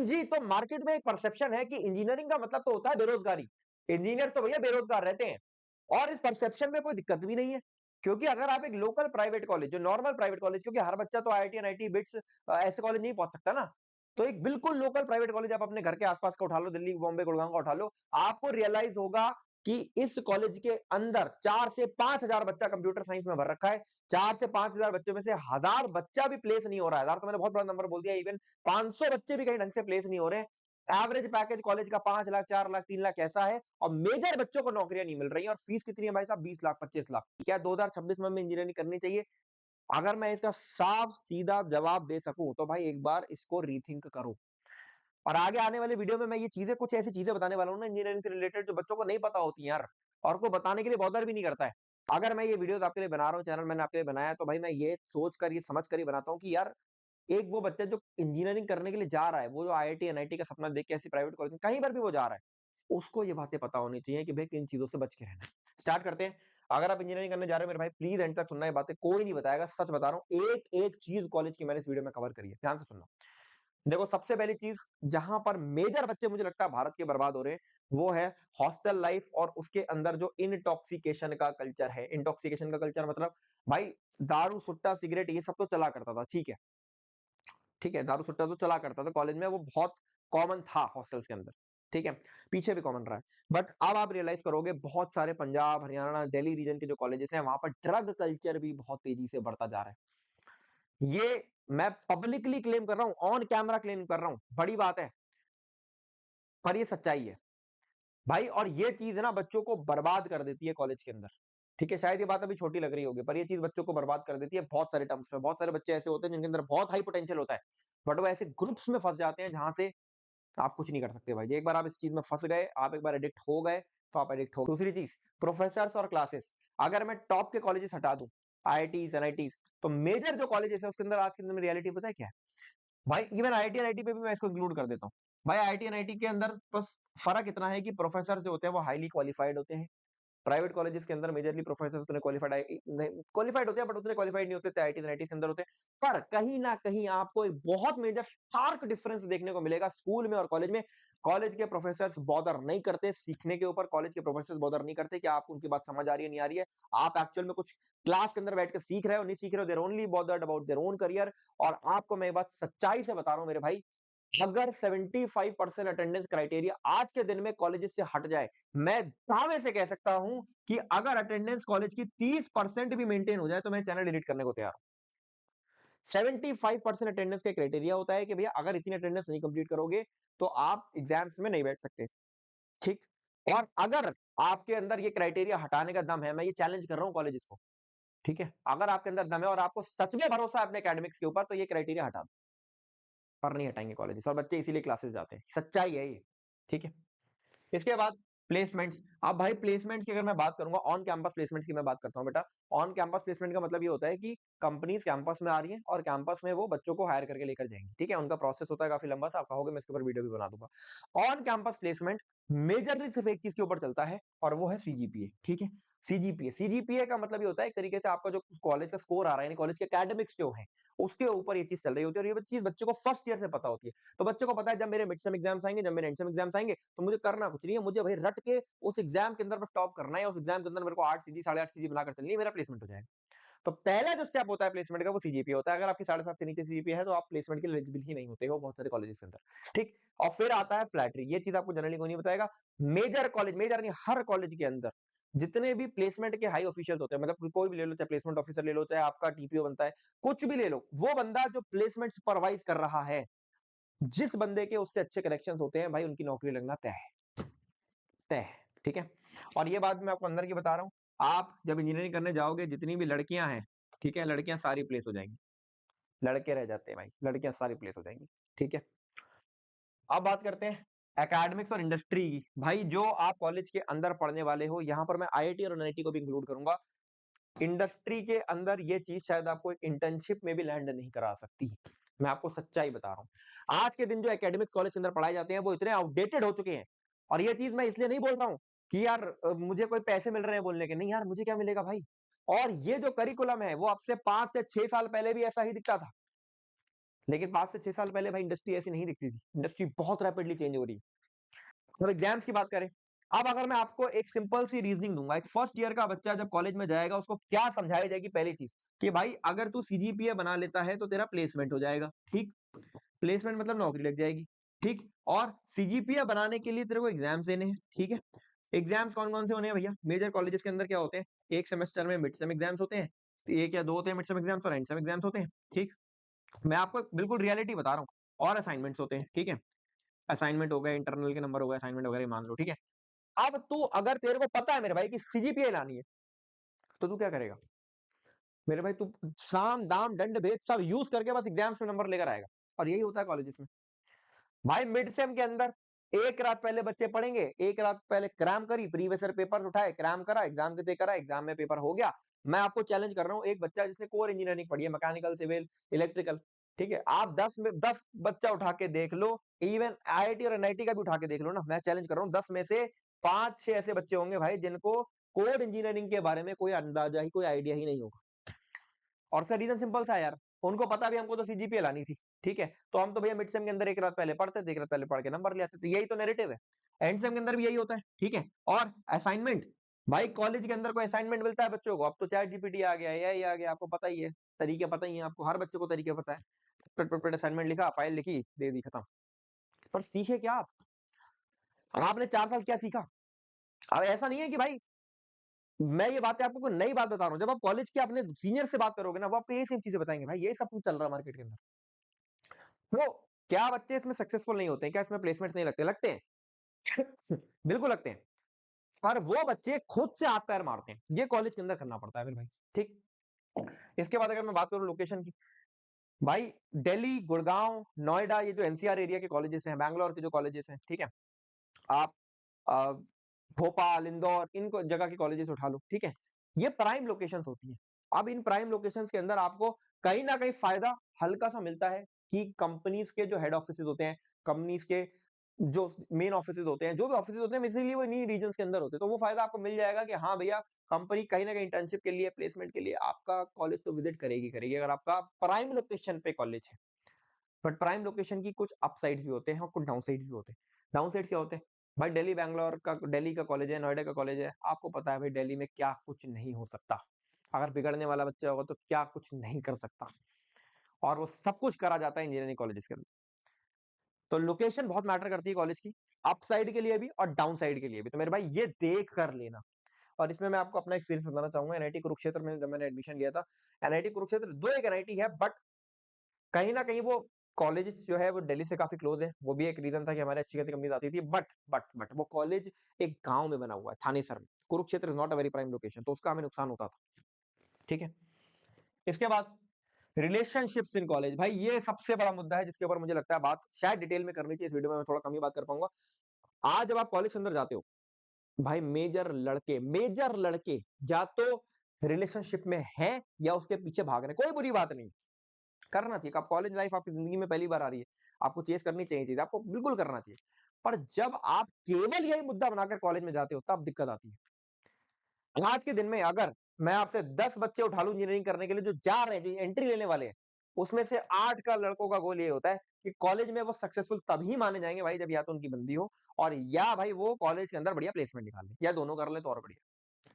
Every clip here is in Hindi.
जी, तो मार्केट में एक परसेप्शन है कि इंजीनियरिंग का मतलब तो होता है बेरोजगारी। इंजीनियर तो भैया बेरोजगार रहते हैं और इस परसेप्शन में कोई दिक्कत भी नहीं है। क्योंकि अगर आप एक लोकल प्राइवेट कॉलेज, जो नॉर्मल प्राइवेट कॉलेज, क्योंकि हर बच्चा तो आईआईटी, एनआईटी, बिट्स ऐसे कॉलेज नहीं पहुंच सकता ना। तो एक बिल्कुल लोकल प्राइवेट कॉलेज आप अपने घर के आसपास का उठा लो, दिल्ली, बॉम्बे, गुड़गांव का उठा लो, आपको रियलाइज होगा कि इस कॉलेज के अंदर 4 से 5,000 बच्चा कंप्यूटर साइंस में भर रखा है। 4 से 5,000 बच्चों में से 1,000 बच्चा भी प्लेस नहीं हो रहा है। 1,000 तो मैंने बहुत बड़ा नंबर बोल दिया। इवन 500 बच्चे भी कहीं ढंग से प्लेस नहीं हो रहे। एवरेज पैकेज कॉलेज का 5 लाख, 4 लाख, 3 लाख ऐसा है और मेजर बच्चों को नौकरियां नहीं मिल रही हैं। और फीस कितनी है भाई साहब? 20 लाख, 25 लाख। क्या 2026 में हमें इंजीनियरिंग करनी चाहिए? अगर मैं इसका साफ सीधा जवाब दे सकूं तो भाई एक बार इसको रीथिंक करो। और आगे आने वाले वीडियो में मैं ये चीजें, कुछ ऐसी चीजें बताने वाला हूं ना इंजीनियरिंग से रिलेटेड, जो बच्चों को नहीं पता होती यार, और को बताने के लिए बॉदर भी नहीं करता है। अगर मैं ये वीडियोस आपके लिए बना रहा हूँ, चैनल मैंने आपके लिए बनाया, तो भाई मैं ये सोच कर, ये समझ कर ही बनाता हूँ कि यार एक वो बच्चा जो इंजीनियरिंग करने के लिए जा रहा है, वो जो आईआईटी, एनआईटी का सपना देख के ऐसी प्राइवेट कॉलेज में कहीं पर भी वो जा रहा है, उसको ये बातें पता होनी चाहिए कि भाई किन चीजों से बच के रहना है। स्टार्ट करते हैं। अगर आप इंजीनियरिंग करने जा रहे हो मेरे भाई, प्लीज एंड तक सुनना। ये बातें कोई नहीं बताएगा, सच बता रहा हूँ। एक एक चीज कॉलेज की मैंने इस वीडियो में कवर करी है, ध्यान से सुनना। देखो, सबसे पहली चीज जहां पर मेजर बच्चे मुझे लगता है भारत के बर्बाद हो रहे हैं, वो है हॉस्टल लाइफ और उसके अंदर जो इंटॉक्सिकेशन का कल्चर है। इंटॉक्सिकेशन का कल्चर मतलब भाई दारू, सुट्टा, सिगरेट ये सब तो चला करता था, ठीक है। ठीक है, दारू सुट्टा तो चला करता था कॉलेज में, वो बहुत कॉमन था हॉस्टल्स के अंदर, ठीक है। पीछे भी कॉमन रहा है। बट अब आप रियलाइज करोगे बहुत सारे पंजाब, हरियाणा, दिल्ली रीजन के जो कॉलेजेस हैं, वहां पर ड्रग कल्चर भी बहुत तेजी से बढ़ता जा रहा है। ये मैं पब्लिकली क्लेम कर रहा हूं, ऑन कैमरा क्लेम कर रहा हूं, बड़ी बात है, पर ये सच्चाई है भाई। और ये चीज है ना, बच्चों को बर्बाद कर देती है कॉलेज के अंदर। ठीक है, शायद ये बात अभी छोटी लग रही होगी, पर ये चीज बच्चों को बर्बाद कर देती है बहुत सारे टर्म्स में। बहुत सारे बच्चे ऐसे होते हैं जिनके अंदर बहुत हाई पोटेंशियल होता है, बट वो ऐसे ग्रुप्स में फंस जाते हैं जहां से आप कुछ नहीं कर सकते भाई। एक बार आप इस चीज में फंस गए, आप एक बार एडिक्ट हो गए, तो आप एडिक्ट हो। दूसरी चीज, प्रोफेसर और क्लासेस। अगर मैं टॉप के कॉलेजेस हटा दूं, आईआईटीज, एनआईटीज, तो मेजर जो कॉलेजेस है उसके अंदर आज के दिन में रियलिटी पता है क्या है भाई? इवन आईआईटी, एनआईटी पे भी मैं इसको इंक्लूड कर देता हूँ भाई। आईआईटी, एनआईटी के अंदर बस फर्क इतना है कि प्रोफेसर जो होते हैं वो हाईली क्वालिफाइड होते हैं। प्राइवेट कॉलेजेस के अंदर मेजरली प्रोफेसर उतने क्वालिफाइड होते हैं, बट उतने क्वालिफाइड नहीं होते आईआईटी, एनआईटी के अंदर होते हैं। पर कहीं ना कहीं आपको एक बहुत मेजर स्टार्क डिफरेंस देखने को मिलेगा स्कूल में और कॉलेज में। कॉलेज के प्रोफेसर बॉदर नहीं करते सीखने के ऊपर, कॉलेज के प्रोफेसर बॉदर नहीं करते कि आपको उनकी बात समझ आ रही है नहीं आ रही है। आप एक्चुअल में कुछ क्लास के अंदर बैठ के सीख रहे हो नहीं सीख रहे हो, देर only bothered about their own career. और आपको मैं बात सच्चाई से बता रहा हूं मेरे भाई, अगर 75% अटेंडेंस क्राइटेरिया आज के दिन में कॉलेजेस से हट जाए, मैं दावे से कह सकता हूं कि अगर अटेंडेंस कॉलेज की 30% भी मेंटेन हो जाए तो मैं चैनल डिलीट करने को तैयार हूं। 75% अटेंडेंस का क्राइटेरिया होता है कि भैया अगर इतनी अटेंडेंस नहीं कंप्लीट करोगे तो आप एग्जाम्स में नहीं बैठ सकते, ठीक। और अगर आपके अंदर ये क्राइटेरिया हटाने का दम है, मैं ये चैलेंज कर रहा हूं कॉलेजेस को, ठीक है, अगर आपके अंदर दम है और आपको सच में भरोसा है अपने एकेडमिक्स के ऊपर, तो ये क्राइटेरिया हटा दो। पर नहीं हटाएंगे कॉलेजेस, और बच्चे इसीलिए क्लासेस जाते हैं, सच्चाई है ये, ठीक है। इसके बाद प्लेसमेंट्स। अब भाई प्लेसमेंट्स की अगर मैं बात करूंगा, ऑन कैंपस प्लेसमेंट्स की मैं बात करता हूं बेटा। ऑन कैंपस प्लेसमेंट का मतलब ये होता है कि कंपनीज कैंपस में आ रही हैं और कैंपस में वो बच्चों को हायर करके लेकर जाएंगी, ठीक है। उनका प्रोसेस होता है काफी लंबा सा, आप कहोगे मैं इसके ऊपर वीडियो भी बना दूंगा। ऑन कैंपस प्लेसमेंट मेजरली सिर्फ एक चीज के ऊपर चलता है और वो है सीजीपीए, ठीक है। सीजीपीए, सीजीपीए का मतलब ये होता है एक तरीके से आपका जो कॉलेज का स्कोर आ रहा है, कॉलेज के एकेडमिक्स जो है उसके ऊपर ये चीज चल रही होती है। और ये चीज बच्चों को फर्स्ट ईयर से पता होती है। तो बच्चों को पता है जब मेरे मिड सेम एग्जाम्स आएंगे, जब मेरे एंड सेम एग्जाम्स आएंगे, तो मुझे करना कुछ नहीं है, मुझे भाई रट के उस एग्जाम के अंदर बस टॉप करना है। उस एग्जाम के अंदर मेरे को 8 सीजी, 8.5 सीजी बनाकर चलनी है, मेरा प्लेसमेंट हो जाएगा। तो पहला जो स्टेप होता है प्लेसमेंट का वो सीजीपीए होता है। अगर आपकी 7.5 से नीचे सीजीपीए है तो आप प्लेसमेंट के लिए एलिजिबल ही नहीं होते हो बहुत सारे कॉलेजेस के अंदर, ठीक। और फिर आता है फ्लैटरी। ये चीज आपको जनरली कोई नहीं बताएगा। मेजर कॉलेज, मेजर नहीं, हर कॉलेज के अंदर जितने भी प्लेसमेंट के हाई ऑफिशियल्स होते हैं, मतलब कोई भी ले लो, चाहे प्लेसमेंट ऑफिसर ले लो, चाहे आपका टीपीओ बनता है, कुछ भी ले लो, वो बंदा जो प्लेसमेंट सुपरवाइज कर रहा है, जिस बंदे के उससे अच्छे कनेक्शंस होते हैं भाई, उनकी नौकरी लगना तय है, तय है, ठीक है। और ये बात मैं आपको अंदर की बता रहा हूं, आप जब इंजीनियरिंग करने जाओगे, जितनी भी लड़कियां हैं, ठीक है, लड़कियां सारी प्लेस हो जाएंगी, लड़के रह जाते हैं भाई, लड़कियां सारी प्लेस हो जाएंगी, ठीक है। अब बात करते हैं एकेडमिक्स और इंडस्ट्री की। भाई जो आप कॉलेज के अंदर पढ़ने वाले हो, यहां पर मैं आईआईटी और एनआईटी को भी इंक्लूड करूंगा। इंडस्ट्री के अंदर ये चीज शायद आपको एक इंटर्नशिप में भी लैंड नहीं करा सकती। मैं आपको सच्चाई बता रहा हूं, आज के दिन जो एकेडमिक्स कॉलेज के अंदर पढ़ाए जाते हैं वो इतने आउटडेटेड हो चुके हैं। और ये चीज मैं इसलिए नहीं बोल रहा हूं कि यार मुझे कोई पैसे मिल रहे हैं बोलने के, नहीं यार, मुझे क्या मिलेगा भाई। और ये जो करिकुलम है वो अब से 5 से 6 साल पहले भी ऐसा ही दिखता था। लेकिन 5 से 6 साल पहले भाई इंडस्ट्री ऐसी नहीं दिखती थी। इंडस्ट्री बहुत रैपिडली चेंज हो रही है। अब एग्जाम्स की बात करें, अब अगर मैं आपको एक सिंपल सी रीजनिंग दूंगा, एक फर्स्ट ईयर का बच्चा जब कॉलेज में जाएगा उसको क्या समझाई जाएगी? पहली चीज कि भाई अगर तू सीजीपीए बना लेता है तो तेरा प्लेसमेंट हो जाएगा, ठीक। प्लेसमेंट मतलब नौकरी लग जाएगी, ठीक। और सीजीपीए बनाने के लिए तेरे को एग्जाम्स देने हैं, ठीक है। एग्जाम्स कौन कौन से होने हैं भैया? मेजर कॉलेजेस के अंदर क्या होते हैं, एक सेमेस्टर में मिड सेम एग्जाम्स होते हैं, एक या दो होते हैं मिड सेम एग्जाम्स, और एंड सेम एग्जाम्स होते हैं, ठीक। मैं आपको बिल्कुल रियलिटी बता रहा हूँ। और असाइनमेंट्स होते हैं, ठीक है। असाइनमेंट हो गए, इंटरनल के नंबर हो गए, असाइनमेंट वगैरह मान लो, ठीक है। अब तू अगर तेरे को पता है मेरे भाई कि सीजीपीए लानी है, तो तू क्या करेगा? मेरे भाई तू साम दाम दंड भेद सब यूज करके बस एग्जाम्स में नंबर लेकर आएगा। और यही होता है कॉलेजेस में। भाई मिड सेम के अंदर एक रात पहले बच्चे पढ़ेंगे, एक रात पहले क्रैम करी, प्रीवियस ईयर पेपर उठाए, क्रैम करा, एग्जाम के करा, एग्जाम में पेपर हो गया। मैं आपको चैलेंज कर रहा हूँ, एक बच्चा जिसने कोर इंजीनियरिंग पढ़ी है, मैकेनिकल, सिविल, इलेक्ट्रिकल, ठीक है, आप 10 बच्चा उठा के देख लो, इवन आईआईटी और एनआईटी का भी उठा के देख लो ना, मैं चैलेंज कर रहा हूँ 10 में से 5-6 ऐसे बच्चे होंगे भाई जिनको कोर इंजीनियरिंग के बारे में कोई अंदाजा ही, कोई आइडिया ही नहीं होगा। और उसका रीजन सिंपल सा है यार, उनको पता भी हमको तो सीजीपीए लानी थी, ठीक है, तो हम तो भैया मिड सेम के अंदर एक रात पहले पढ़ते थे, एक रात पहले पढ़ के नंबर ले आते थे, यही तो नैरेटिव है। एंड सेम के अंदर भी यही होता है, ठीक है। और असाइनमेंट, भाई कॉलेज के अंदर कोई असाइनमेंट मिलता है बच्चों को, अब तो चैट जीपीटी आ गया, एआई आ गया, आपको पता ही है, तरीके पता ही है आपको, हर बच्चे को तरीके पता है। पट पट पट असाइनमेंट लिखा, फाइल लिखी, दे दी, खत्म। पर सीखे क्या आप? आपने 4 साल क्या सीखा? अब ऐसा नहीं है कि भाई, मैं ये बातें आपको कोई नई बात बता रहा हूँ, जब आप कॉलेज के अपने सीनियर से बात करोगे ना, वो आपको ये सेम चीजें बताएंगे, भाई ये सब कुछ चल रहा है मार्केट के अंदर। वो क्या बच्चे इसमें सक्सेसफुल नहीं होते हैं क्या? इसमें प्लेसमेंट्स नहीं लगते? लगते हैं। बिल्कुल लगते हैं। पर वो बच्चे खुद से हाथ पैर मारते हैं, ये कॉलेज के अंदर करना पड़ता है फिर भाई, ठीक। इसके बाद अगर मैं बात करूं लोकेशन की, भाई दिल्ली, गुड़गांव, नोएडा, ये जो एनसीआर एरिया के कॉलेजेस हैं, बैंगलोर के जो कॉलेजेस हैं, ठीक है, आप अ, भोपाल, इंदौर, इन जगह के कॉलेजेस उठा लो, ठीक है। ये प्राइम लोकेशंस होती हैं। अब इन प्राइम लोकेशंस के अंदर आपको कहीं ना कहीं फायदा हल्का सा मिलता है कि कंपनीज के जो हेड ऑफिस होते हैं, कंपनीज के जो मेन ऑफिस होते हैं, जो भी ऑफिस होते हैं, इसीलिए वो इन्हीं रीजन के अंदर होते हैं, तो वो फायदा आपको मिल जाएगा कि हाँ भैया, कंपनी कहीं ना कहीं इंटर्नशिप के लिए, प्लेसमेंट के लिए आपका कॉलेज तो विजिट करेगी करेगी, अगर आपका प्राइम लोकेशन पे कॉलेज है। बट प्राइम लोकेशन की कुछ अपसाइड्स भी होते हैं और कुछ डाउन साइड्स भी होते हैं। डाउन साइड्स क्या होते हैं? भाई दिल्ली, बैंगलोर का, दिल्ली का कॉलेज है, नोएडा का कॉलेज है, आपको पता है भाई दिल्ली में क्या कुछ नहीं हो सकता। अगर बिगड़ने वाला बच्चा होगा तो क्या कुछ नहीं कर सकता, और वो सब कुछ करा जाता है इंजीनियरिंग कॉलेज के अंदर। तो लोकेशन बहुत मैटर करती है कॉलेज की, अप साइड के लिए भी और डाउन साइड के लिए भी, तो मेरे भाई ये देख कर लेना। और इसमें मैं आपको अपना एक्सपीरियंस बताना चाहूंगा, एनआईटी कुरुक्षेत्र में जब मैंने एडमिशन लिया था, एनआईटी कुरुक्षेत्र, दो एक एनआईटी है, बट कहीं ना कहीं वो कॉलेज जो है वो दिल्ली से काफी क्लोज है, वो भी एक रीजन था कि हमारे अच्छी खासी कंपनीज आती थी, बट वो कॉलेज एक गांव में बना हुआ है, थानेसर में। Kurukshetra is not a very prime location, तो उसका हमें नुकसान होता था, ठीक है। इसके बाद रिलेशनशिप्स इन कॉलेज, भाई ये सबसे बड़ा मुद्दा है जिसके ऊपर मुझे लगता है बात शायद डिटेल में करनी चाहिए, इस वीडियो में मैं थोड़ा कम ही बात कर पाऊंगा। आज जब आप कॉलेज के अंदर जाते हो, भाई मेजर लड़के या तो रिलेशनशिप में हैं या उसके पीछे भाग रहे हैं, कोई बुरी बात नहीं, करना चाहिए। आप कॉलेज लाइफ आपकी जिंदगी में पहली बार आ रही है, आपको चेस करनी चाहिए चीज, आपको बिल्कुल करना चाहिए। पर जब आप केवल यही मुद्दा बनाकर कॉलेज में जाते हो तब दिक्कत आती है। आज के दिन में अगर मैं आपसे 10 बच्चे उठा लूं इंजीनियरिंग करने के लिए जो जा रहे हैं, जो एंट्री लेने वाले हैं, उसमें से 8 का लड़कों का गोल ये होता है कि कॉलेज में वो सक्सेसफुल तभी माने जाएंगे भाई जब या तो उनकी बंदी हो, और या भाई वो कॉलेज के अंदर बढ़िया प्लेसमेंट निकाल ले, या दोनों कर ले तो और बढ़िया,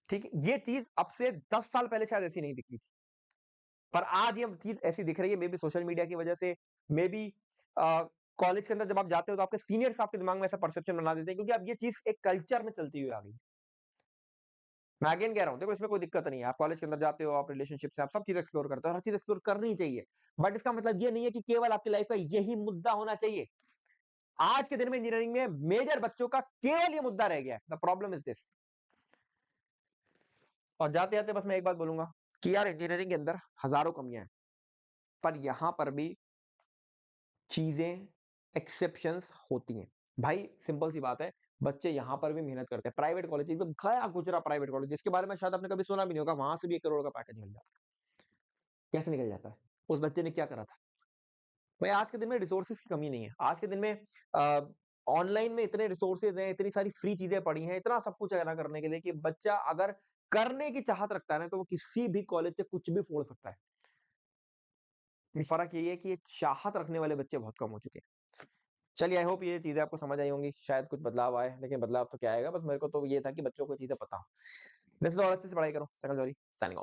ठीक है। ये चीज अब से 10 साल पहले शायद ऐसी नहीं दिखती थी, पर आज ये चीज ऐसी दिख रही है, मे बी सोशल मीडिया की वजह से, मे बी कॉलेज के अंदर जब आप जाते हो तो आपके सीनियर्स आपके दिमाग में ऐसा परसेप्शन बना देते हैं, क्योंकि अब ये चीज एक कल्चर में चलती हुई आ गई। मैं अगेन कह रहा हूँ, देखो इसमें कोई दिक्कत नहीं है, आप कॉलेज के अंदर जाते हो, आप रिलेशनशिप से आप सब चीज एक्सप्लोर करते हो, हर चीज एक्सप्लोर करनी चाहिए, बट इसका मतलब ये नहीं है कि केवल आपकी लाइफ का यही मुद्दा होना चाहिए। आज के दिन में इंजीनियरिंग में मेजर बच्चों का केवल ये मुद्दा रह गया है, द प्रॉब्लम इज दिस। और जाते जाते बस मैं एक बात बोलूंगा कि यार इंजीनियरिंग के अंदर हजारों कमियां हैं, पर यहां पर भी चीजें एक्सेप्शंस होती हैं। भाई सिंपल सी बात है, बच्चे यहां पर भी मेहनत करते हैं, प्राइवेट कॉलेज एकदम गया गुजरा प्राइवेट कॉलेज जिसके बारे में शायद आपने कभी सुना भी नहीं होगा, वहां से भी 1 करोड़ का पैकेज मिल जाता है। कैसे निकल जाता है? उस बच्चे ने क्या करा था? भाई आज के दिन में रिसोर्सेज की कमी नहीं है, आज के दिन में ऑनलाइन में इतने रिसोर्सेज हैं, इतनी सारी फ्री चीजें पड़ी हैं, इतना सब कुछ है ना करने के लिए कि बच्चा अगर करने की चाहत रखता है ना तो वो किसी भी कॉलेज से कुछ भी फोड़ सकता है। फ़र्क यही है कि ये चाहत रखने वाले बच्चे बहुत कम हो चुके हैं। चलिए आई होप ये चीज़ें आपको समझ आई होंगी, शायद कुछ बदलाव आए, लेकिन बदलाव तो क्या आएगा, बस मेरे को तो ये था कि बच्चों को चीज़ें पता हो। वैसे तो और अच्छे से पढ़ाई करो। सकल जॉली, साइनिंग ऑफ।